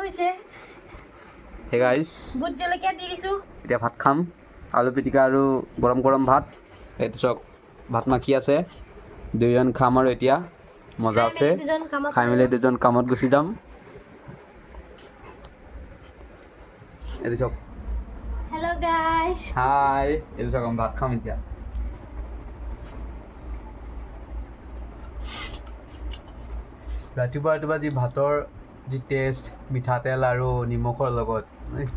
হৈছে hey guys বুট জলকীয়া দি দিছো এতিয়া ভাত খাম আলু পিটিকা আৰু গৰম গৰম ভাত এইটো চক ভাত মাখি আছে দুজন খাম আৰু এতিয়া মজা আছে খাই মেলি দুজন কামত গুচি যাম এইটো চক হেল্ল' গাইস হাই এইটো চক ভাত খাম এতিয়া ৰাতিপুৱা যি ভাতৰ যি টেষ্ট মিঠাতেল আৰু নিমখৰ লগত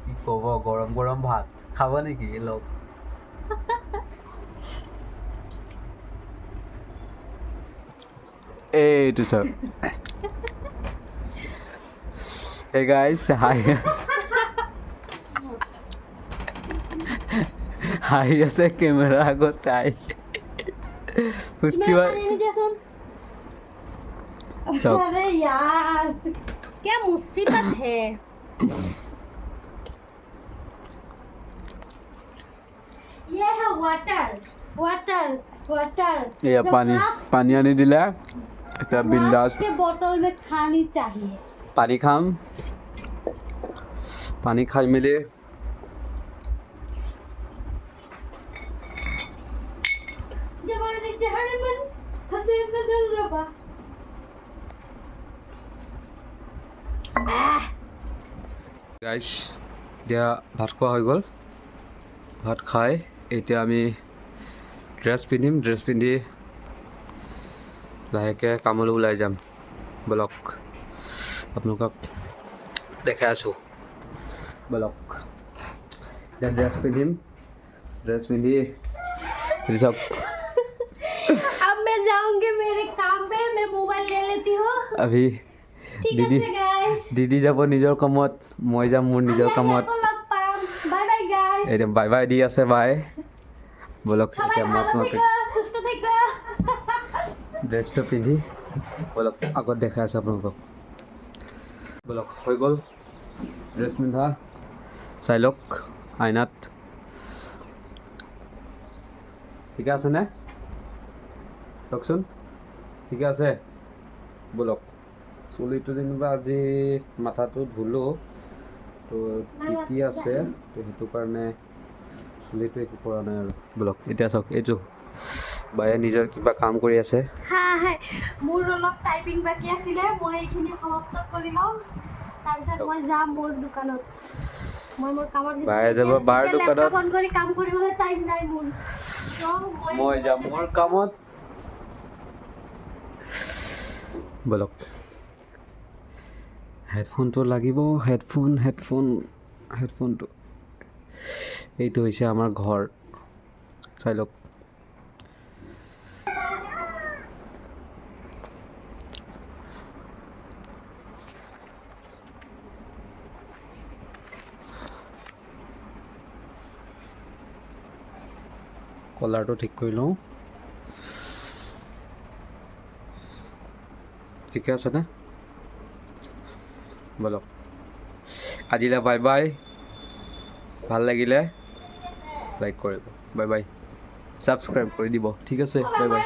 কি ক'ব গৰম গৰম ভাত খাব নেকি লগ এইটো চক Hey guys, hi. Hi আছে ক্যামেরা আগত চাই उसकी बात अरे यार क्या मुसीबत है ये है वाटर वाटर वाटर ये पानी आनी दिला এটা बिंदास के बोतल में खानी चाहिए पानी खाम पानी खाई मिले जवानी जहर मन हसे बदल रबा गाइस দিয়া ভাত খোৱা হৈ গ'ল ভাত খাই এতিয়া আমি ড্ৰেছ পিন্ধি লাহেকৈ কামলৈ ওলাই যাম বলক আপোনালোকক দেখাই আছোঁ বলক এতিয়া ড্ৰেছ পিন্ধি চাওক अब मैं जाऊंगी मेरे काम पे मैं मोबाइल ले लेती हूँ अभी ठीक दीदी है गाइस दीदी যাব নিজৰ কামত মই যাম মোৰ নিজৰ কামত বাই বাই গাইস এতিয়া বাই বাই দি আছে বাই বলক সবাই এতিয়া মই ভালো আপোনালোকে থেকো সুস্থ থেকো ড্ৰেছটো পিন্ধি বলক আগত দেখাই আছোঁ আপোনালোকক বলক হৈ গ'ল ড্ৰেছ পিন্ধা চাই লওক আইনাত ঠিকে আছেনে চাওকচোন ঠিকে আছে বলক চুলিটো যেনিবা আজি মাথাটো ধুলো তো তিতি আছে তো সেইটো কাৰণে চুলিটো একো কৰা নাই আৰু বলক এতিয়া চাওক এইটো বায়ে নিজৰ কিবা কাম কৰি আছে হাই মোৰ অলপ টাইপিং বাকি আছিলে মই এইখিনি সমাপ্ত কৰি লওঁ তাৰপিছত মই যাম মোৰ দোকানত মই মোৰ কামৰ বায়ে যাব বাৰ দোকানত ফোন কৰি কাম কৰিবলৈ টাইম নাই মোৰ মই যাম মোৰ কামত বলক হেডফোনটো লাগিব হেডফোনটো এইটো হৈছে আমাৰ ঘৰ চাই লওক কলাৰটো ঠিক কৰি লওঁ ঠিকে আছেনে বলক আজিলৈ বাই বাই ভাল লাগিলে লাইক কৰিব বাই বাই ছাবস্ক্ৰাইব কৰি দিব ঠিক আছে বাই বাই